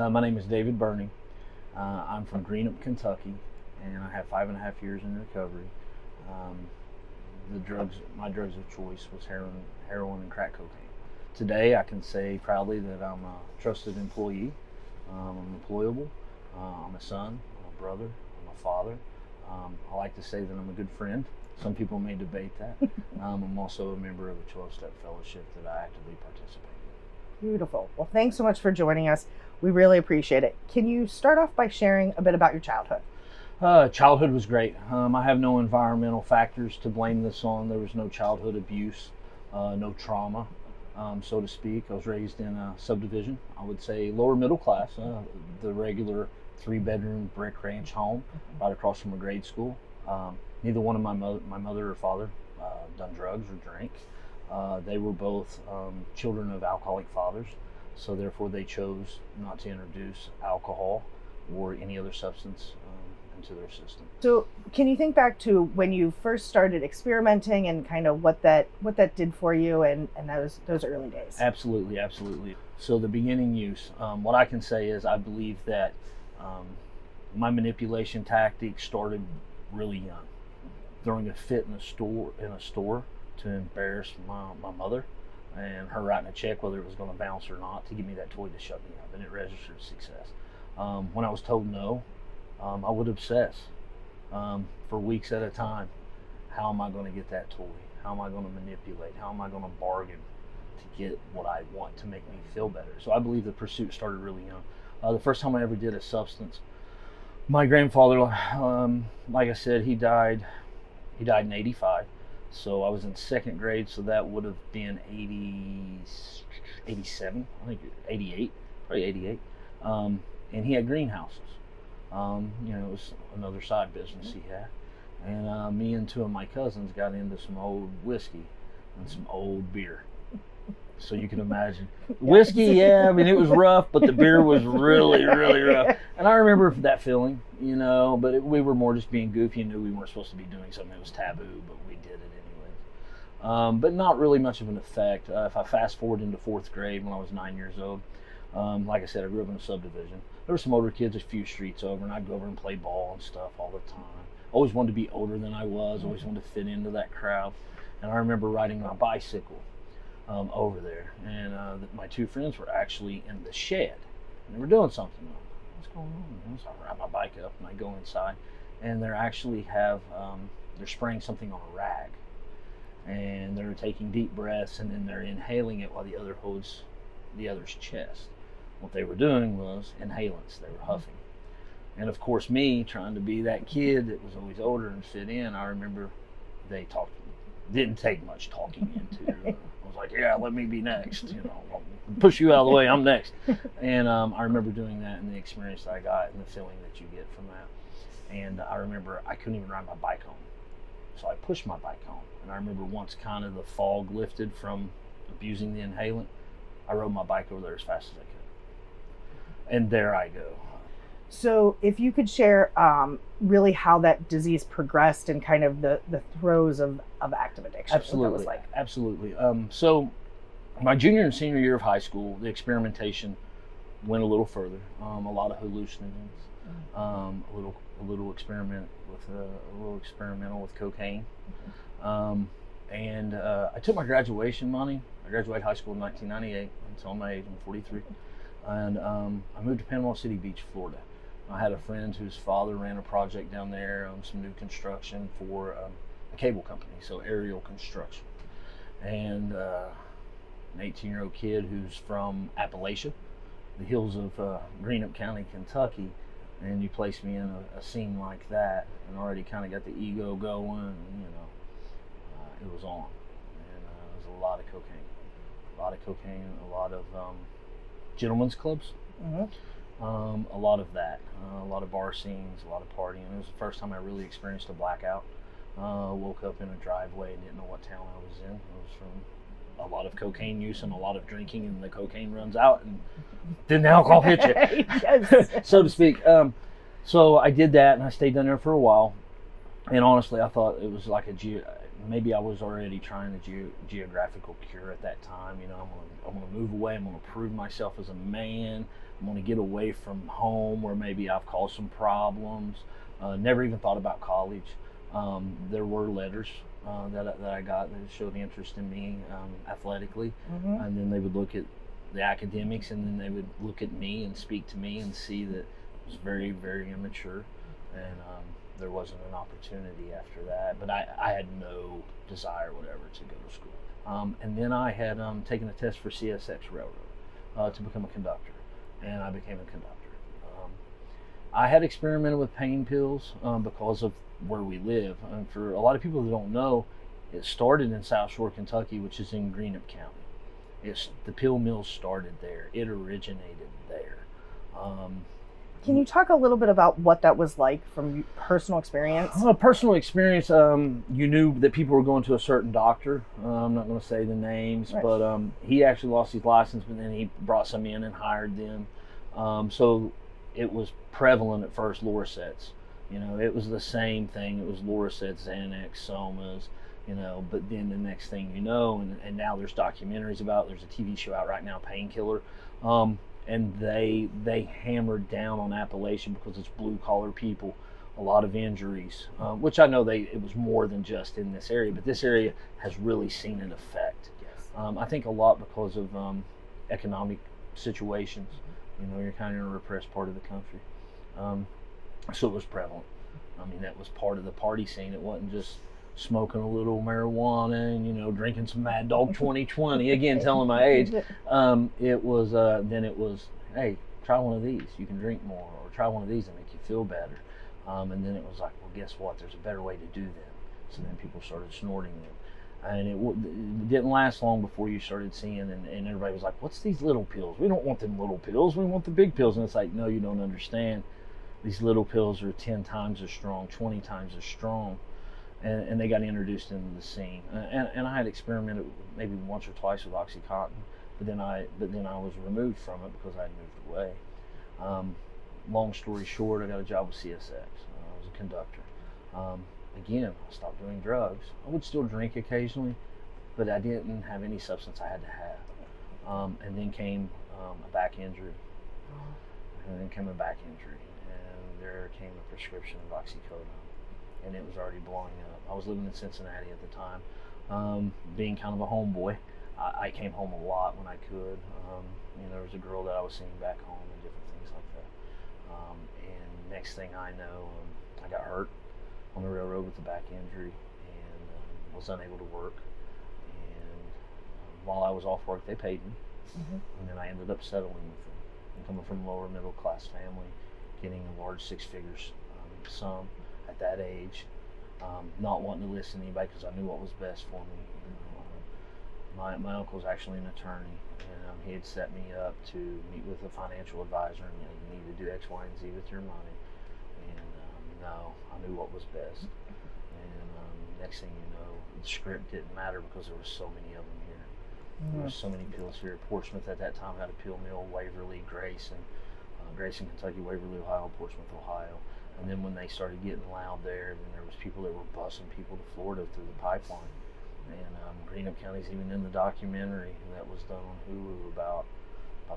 My name is David Burney. I'm from Greenup, Kentucky, and I have 5.5 years in recovery. My drugs of choice was heroin and crack cocaine. Today, I can say proudly that I'm a trusted employee. I'm employable. I'm a son, I'm a brother, I'm a father. I like to say that I'm a good friend. Some people may debate that. I'm also a member of a 12-step fellowship that I actively participate in. Beautiful. Well, thanks so much for joining us. We really appreciate it. Can you start off by sharing a bit about your childhood? Childhood was great. I have no environmental factors to blame this on. There was no childhood abuse, no trauma, so to speak. I was raised in a subdivision, I would say lower middle class, the regular 3-bedroom brick ranch home right across from a grade school. Neither one of my mother or father done drugs or drank. They were both children of alcoholic fathers, so therefore they chose not to introduce alcohol or any other substance into their system. So can you think back to when you first started experimenting and kind of what that did for you and those early days? Absolutely. So the beginning use, what I can say is I believe that my manipulation tactics started really young. Throwing a fit in a store to embarrass my mother and her writing a check whether it was going to bounce or not to give me that toy to shut me up, and it registered success. When I was told no, I would obsess for weeks at a time. How am I going to get that toy? How am I going to manipulate? How am I going to bargain to get what I want to make me feel better? So I believe the pursuit started really young. The first time I ever did a substance, my grandfather, like I said, he died in 85. So I was in 2nd grade, so that would have been 87, I think 88, probably 88. And he had greenhouses. It was another side business he had. And me and 2 of my cousins got into some old whiskey and some old beer. So you can imagine. Whiskey, yeah, I mean, it was rough, but the beer was really, really rough. And I remember that feeling, but we were more just being goofy and knew we weren't supposed to be doing something that was taboo, but we did it anyways. But not really much of an effect. If I fast forward into 4th grade when I was 9 years old, like I said, I grew up in a subdivision. There were some older kids a few streets over, and I'd go over and play ball and stuff all the time. Always wanted to be older than I was, always wanted to fit into that crowd. And I remember riding my bicycle over there, and my 2 friends were actually in the shed, and they were doing something. What's going on? So I ride my bike up, and I go inside, and they're actually they're spraying something on a rag, and they're taking deep breaths, and then they're inhaling it while the other holds the other's chest. What they were doing was inhalants. They were huffing. And of course, me trying to be that kid that was always older and fit in, I remember they didn't take much talking into. I was like, yeah, let me be next. I'll push you out of the way, I'm next. And I remember doing that and the experience that I got and the feeling that you get from that. And I remember I couldn't even ride my bike home. So I pushed my bike home. And I remember once kind of the fog lifted from abusing the inhalant, I rode my bike over there as fast as I could. And there I go. So if you could share really how that disease progressed and kind of the throes of active addiction. Absolutely. What that was like. Absolutely. So my junior and senior year of high school, the experimentation went a little further. A lot of hallucinogens, a little experimental with cocaine. And I took my graduation money. I graduated high school in 1998 until my age. I'm 43. And I moved to Panama City Beach, Florida. I had a friend whose father ran a project down there, some new construction for a cable company, so aerial construction. And an 18-year-old kid who's from Appalachia, the hills of Greenup County, Kentucky, and you place me in a scene like that and already kind of got the ego going, and, it was on. And it was a lot of cocaine, a lot of gentlemen's clubs. A lot of that, a lot of bar scenes, a lot of partying. It was the first time I really experienced a blackout. Woke up in a driveway and didn't know what town I was in. It was from a lot of cocaine use and a lot of drinking, and the cocaine runs out and then the alcohol hits you, Yes. so to speak. So I did that and I stayed down there for a while. And honestly, I thought it was like maybe I was already trying a geographical cure at that time. You know, I'm gonna move away. I'm gonna prove myself as a man. I'm gonna get away from home where maybe I've caused some problems. Never even thought about college. There were letters that I got that showed interest in me athletically, and then they would look at the academics, and then they would look at me and speak to me and see that it was very, very immature, and there wasn't an opportunity after that. But I had no desire, whatever, to go to school. And then I had taken a test for CSX Railroad to become a conductor, and I became a conductor. I had experimented with pain pills because of where we live. And for a lot of people that don't know, it started in South Shore, Kentucky, which is in Greenup County. The pill mill started there. It originated there. Can you talk a little bit about what that was like from personal experience? Personal experience, you knew that people were going to a certain doctor. I'm not going to say the names, right. But he actually lost his license, but then he brought some in and hired them. So it was prevalent at first, Lorcets. You know, it was the same thing. It was Lorcets, Xanax, Somas, you know, but then the next thing you know, and now there's documentaries about it. There's a TV show out right now, Painkiller. And they hammered down on Appalachian because it's blue collar people, a lot of injuries, which I know it was more than just in this area, but this area has really seen an effect. Yes. I think a lot because of economic situations. You know, you're kind of in a repressed part of the country. So it was prevalent. I mean, that was part of the party scene. It wasn't just smoking a little marijuana and, you know, drinking some Mad Dog 2020, again, telling my age. It was, hey, try one of these. You can drink more, or try one of these and make you feel better. And then it was like, well, guess what? There's a better way to do them. So then people started snorting them. And it didn't last long before you started seeing, and everybody was like, what's these little pills? We don't want them little pills. We want the big pills. And it's like, no, you don't understand. These little pills are 10 times as strong, 20 times as strong. And they got introduced into the scene. And I had experimented maybe once or twice with OxyContin, but then I was removed from it because I had moved away. Long story short, I got a job with CSX. I was a conductor. Again, I stopped doing drugs. I would still drink occasionally, but I didn't have any substance I had to have. And then came a back injury. And then came a back injury. And there came a prescription of oxycodone. And it was already blowing up. I was living in Cincinnati at the time. Being kind of a homeboy, I came home a lot when I could. You know, there was a girl that I was seeing back home and different things like that. And next thing I know, I got hurt on the railroad with a back injury and was unable to work. And while I was off work, they paid me. And then I ended up settling with them. And coming from a lower middle class family, getting a large six figures sum at that age, not wanting to listen to anybody because I knew what was best for me. My uncle's actually an attorney, and he had set me up to meet with a financial advisor, and you need to do X, Y, and Z with your money. And no, I knew what was best. And next thing you know, the script didn't matter because there were so many of them here. There were so many pills here. Portsmouth at that time had a pill mill, Waverly, Grayson, Kentucky, Waverly, Ohio, Portsmouth, Ohio. And then when they started getting loud there, then there was people that were busing people to Florida through the pipeline. And Greenup County's even in the documentary that was done on Hulu about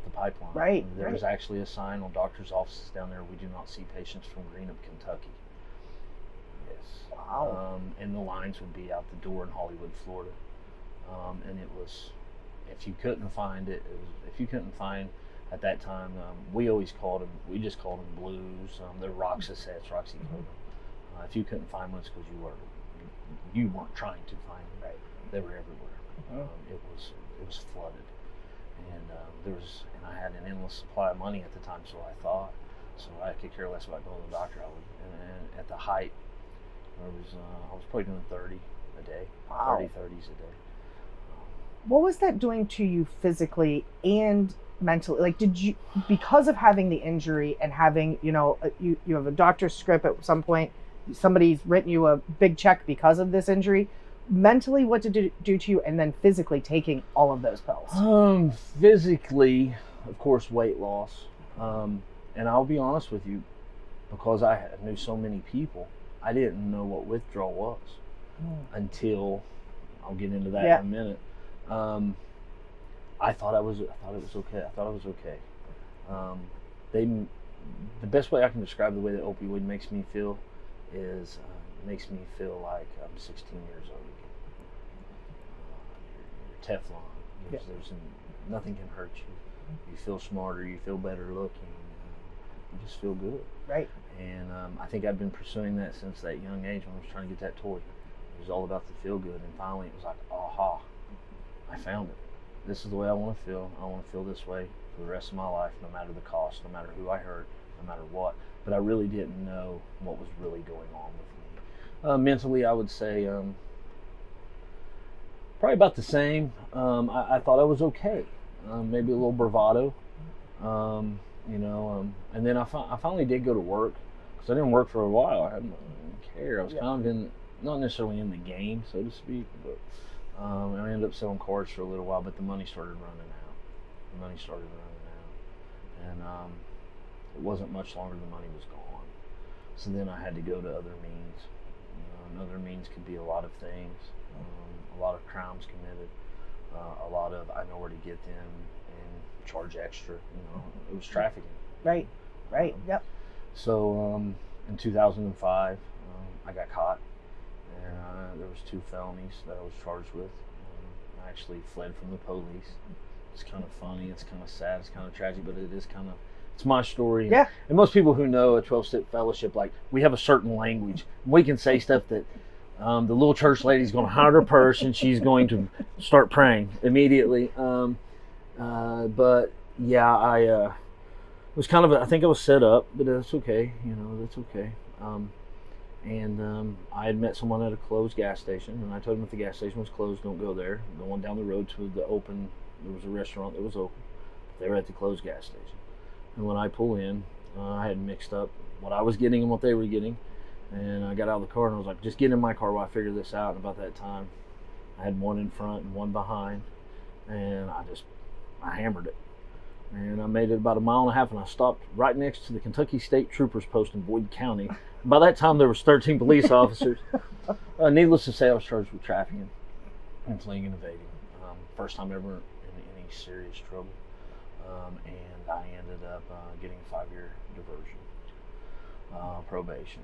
the pipeline. Right. And there was actually a sign on doctors' offices down there, we do not see patients from Greenup, Kentucky. Yes. Wow. And the lines would be out the door in Hollywood, Florida. And it was, if you couldn't find at that time, we just called them blues. They're Roxasets, Roxycodone. If you couldn't find one, it's because you weren't trying to find them. Right. They were everywhere. It was flooded, and I had an endless supply of money at the time, so I thought. So I could care less about going to the doctor. And at the height, I was probably doing 30 a day, wow. 30 30s a day. What was that doing to you physically and mentally? Like, did you, because of having the injury and having, you have a doctor's script at some point, somebody's written you a big check because of this injury, mentally, what did it do to you? And then physically taking all of those pills? Physically, of course, weight loss. And I'll be honest with you, because I knew so many people, I didn't know what withdrawal was. until I'll get into that Yeah. in a minute. I thought it was okay. I thought it was okay. They, the best way I can describe the way that opioid makes me feel is makes me feel like I'm 16 years old again. You're Teflon. There's nothing can hurt you. You feel smarter. You feel better looking. You just feel good. Right. And I think I've been pursuing that since that young age when I was trying to get that toy. It was all about the feel good, and finally it was like, aha, I found it. This is the way I want to feel. I want to feel this way for the rest of my life, no matter the cost, no matter who I hurt, no matter what. But I really didn't know what was really going on with me. Mentally, I would say probably about the same. I thought I was okay. Maybe a little bravado. And then I finally did go to work because I didn't work for a while. I didn't care. I was kind of not necessarily in the game, so to speak, but I ended up selling cars for a little while, but the money started running out. And it wasn't much longer the money was gone. So then I had to go to other means. And other means could be a lot of things, a lot of crimes committed, a lot of I know where to get them and charge extra. It was trafficking. Right. Yep. So in 2005, I got caught, and there was 2 felonies that I was charged with. I actually fled from the police. It's kind of funny. It's kind of sad. It's kind of tragic, but it's my story. Yeah. And most people who know a 12-step fellowship, like, we have a certain language. We can say stuff that the little church lady's going to hide her purse and she's going to start praying immediately. But yeah, I was kind of I think I was set up, but that's okay. That's okay. I had met someone at a closed gas station, and I told him if the gas station was closed, don't go there. Go on down the road to the open. There was a restaurant that was open. They were at the closed gas station. And when I pull in, I had mixed up what I was getting and what they were getting. And I got out of the car and I was like, just get in my car while I figure this out. And about that time, I had one in front and one behind. And I hammered it. And I made it about 1.5 miles, and I stopped right next to the Kentucky State Troopers post in Boyd County. By that time, there was 13 police officers. Needless to say, I was charged with trafficking and fleeing and evading. First time ever in any serious trouble. And I ended up getting a 5-year diversion, probation.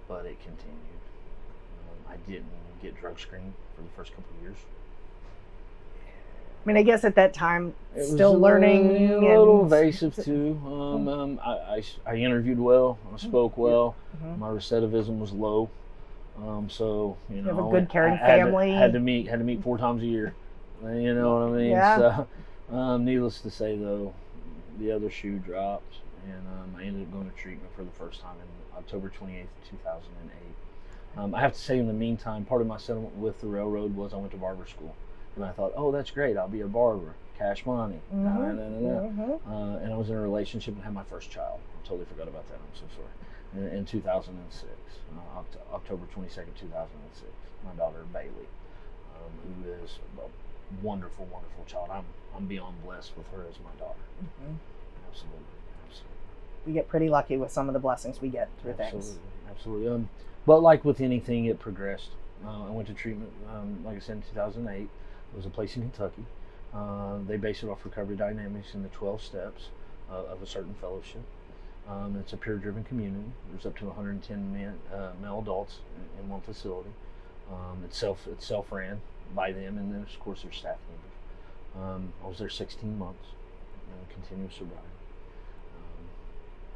But it continued. I didn't get drug screened for the first couple of years. I mean, I guess at that time, It still was learning. A little evasive too. I interviewed well. I spoke well. Mm-hmm. My recidivism was low. So you have a good caring I family. Had to meet 4 times a year. You know what I mean? Yeah. So, needless to say, though, the other shoe dropped, and I ended up going to treatment for the first time in October 28th, 2008. I have to say, in the meantime, part of my settlement with the railroad was I went to barber school. And I thought, oh, that's great. I'll be a barber. Cash money. Mm-hmm. And I was in a relationship and had my first child. I totally forgot about that. I'm so sorry. In 2006, October 22nd, 2006, my daughter Bailey, who is a wonderful, wonderful child. I'm beyond blessed with her as my daughter. Mm-hmm. Absolutely. We get pretty lucky with some of the blessings we get through things. Absolutely. But like with anything, it progressed. I went to treatment, like I said, in 2008. It was a place in Kentucky. They base it off recovery dynamics and the 12 steps of a certain fellowship. It's a peer-driven community. There's up to 110 male adults in one facility. It's self-ran by them, and then of course there's staff members. I was there 16 months, continuous sobriety.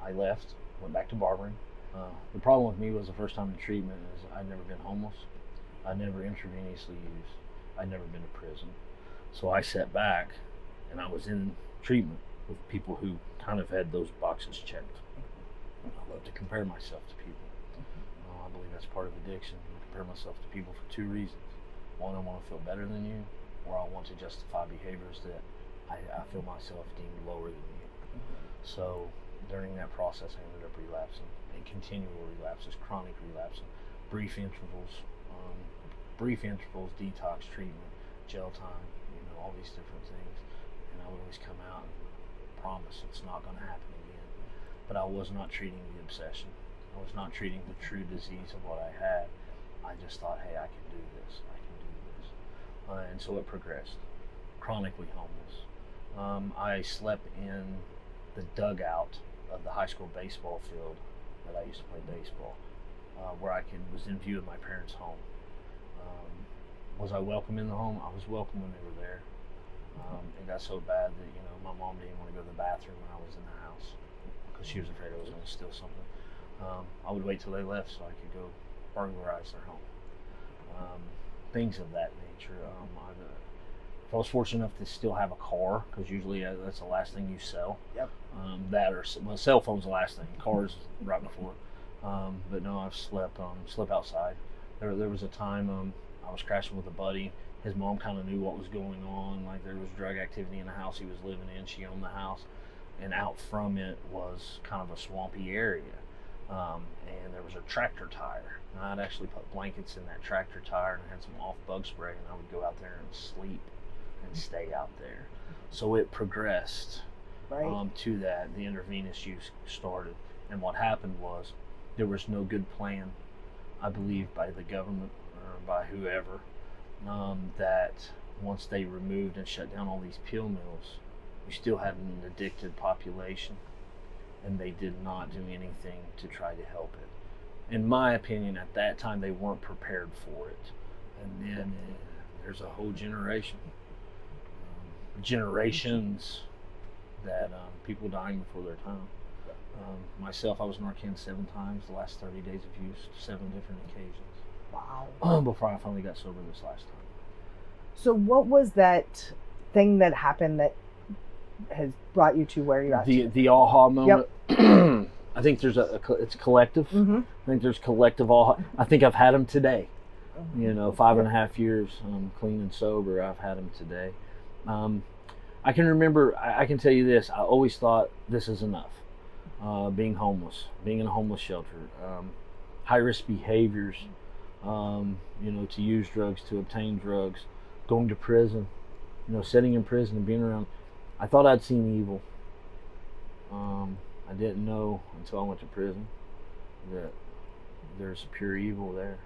I left, went back to barbering. The problem with me was the first time in treatment is I'd never been homeless. I'd never intravenously used. I'd never been to prison. So I sat back and I was in treatment with people who kind of had those boxes checked. I love to compare myself to people. I believe that's part of addiction. I compare myself to people for 2 reasons. One, I want to feel better than you, or I want to justify behaviors that I feel myself deemed lower than you. So during that process, I ended up relapsing, and continual relapses, chronic relapsing, brief intervals, detox treatment, jail time, all these different things. And I would always come out and promise it's not going to happen again. But I was not treating the obsession. I was not treating the true disease of what I had. I just thought, hey, I can do this. I can do this. And so it progressed. Chronically homeless. I slept in the dugout of the high school baseball field that I used to play baseball, where I was in view of my parents' home. Was I welcome in the home? I was welcome when they were there. It got so bad that my mom didn't want to go to the bathroom when I was in the house because she was afraid I was going to steal something. I would wait till they left so I could go burglarize their home. Things of that nature. If I was fortunate enough to still have a car, because usually that's the last thing you sell. Yep. That or cell phone's the last thing. Cars right before. But no, I've slept outside. There was a time I was crashing with a buddy. His mom kind of knew what was going on. Like there was drug activity in the house he was living in. She owned the house, and out from it was kind of a swampy area. And there was a tractor tire. And I'd actually put blankets in that tractor tire and had some off bug spray, and I would go out there and sleep and stay out there. So it progressed to that. The intravenous use started, and what happened was there was no good plan, I believe, by the government or by whoever, that once they removed and shut down all these pill mills, you still had an addicted population, and they did not do anything to try to help it. In my opinion, at that time, they weren't prepared for it. And then there's a whole generation, generations that people dying before their time. Myself, I was Narcan 7 times, the last 30 days of use, 7 different occasions. Wow. Before I finally got sober this last time. So what was that thing that happened that has brought you to where you're at? The aha moment. Yep. I think it's collective. Mm-hmm. I think there's collective aha. I think I've had them today. 5.5 years clean and sober. I've had them today. I can remember. I can tell you this. I always thought this is enough. Being homeless, being in a homeless shelter, high risk behaviors. To use drugs, to obtain drugs, going to prison, sitting in prison and being around. I thought I'd seen evil. I didn't know until I went to prison that there's pure evil there.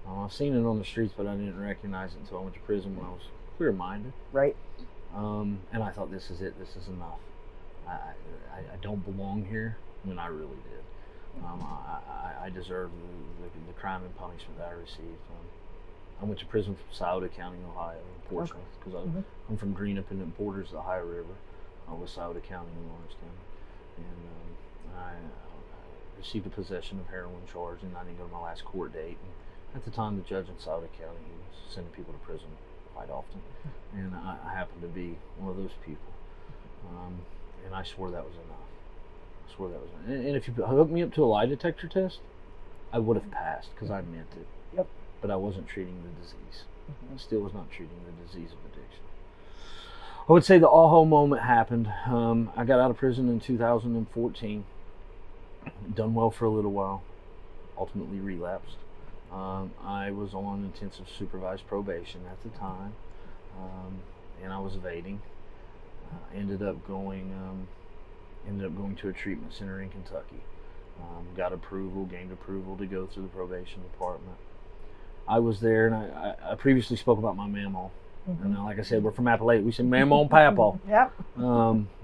I've seen it on the streets, but I didn't recognize it until I went to prison when I was clear-minded. Right. And I thought, this is it. This is enough. I don't belong here, when I really did. I deserve the crime and punishment that I received. I went to prison from Scioto County, Ohio, in Portsmouth, because I'm from Green up in the borders of the Ohio River, with Scioto County and Lawrence County. And I received a possession of heroin charge, and I didn't go to my last court date. And at the time, the judge in Scioto County, he was sending people to prison quite often, and I happened to be one of those people. And I swore that was enough. And if you hooked me up to a lie detector test, I would have passed because I meant it. Yep. But I wasn't treating the disease. I still was not treating the disease of addiction. I would say the aha moment happened. I got out of prison in 2014. Done well for a little while. Ultimately relapsed. I was on intensive supervised probation at the time, and I was evading. Ended up going to a treatment center in Kentucky. Gained approval to go through the probation department. I was there, and I previously spoke about my mamaw. And like I said, we're from Appalachia. We say mamaw and papaw. Yep.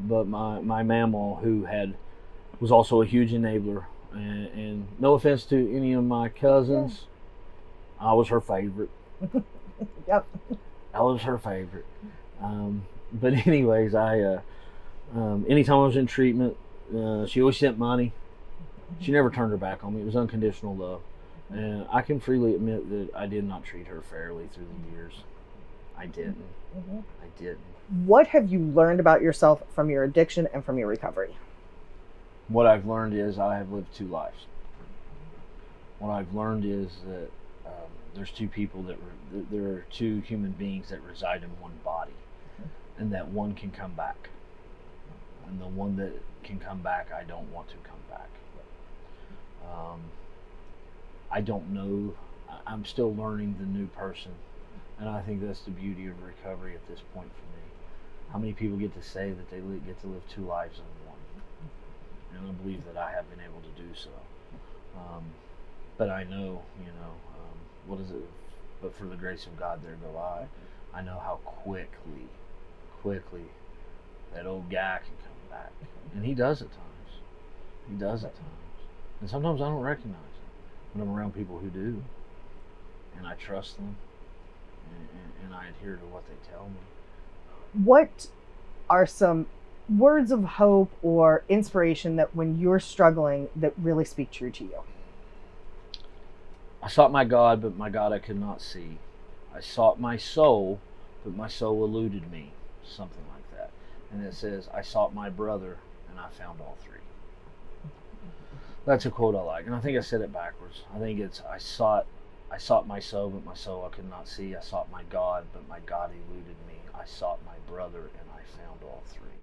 But my mamaw, who was also a huge enabler, and no offense to any of my cousins, I was her favorite. Yep. I was her favorite. But anyways, anytime I was in treatment, she always sent money. She never turned her back on me. It was unconditional love. And I can freely admit that I did not treat her fairly through the years. I didn't. I didn't. What have you learned about yourself from your addiction and from your recovery? What I've learned is I have lived 2 lives. What I've learned is that there's 2 people there are 2 human beings that reside in one body, and that one can come back. And the one that can come back, I don't want to come back. I don't know. I'm still learning the new person, and I think that's the beauty of recovery at this point for me. How many people get to say that they get to live 2 lives in one? And I believe that I have been able to do so. But I know, what is it? But for the grace of God, there go I. I know how quickly that old guy can come back. And he does at times. He does at times. And sometimes I don't recognize it when I'm around people who do. And I trust them. And I adhere to what they tell me. What are some words of hope or inspiration that when you're struggling that really speak true to you? I sought my God, but my God I could not see. I sought my soul, but my soul eluded me. Something like that. And it says, I sought my brother, and I found all three. That's a quote I like. And I think I said it backwards. I think it's, I sought my soul, but my soul I could not see. I sought my God, but my God eluded me. I sought my brother, and I found all three.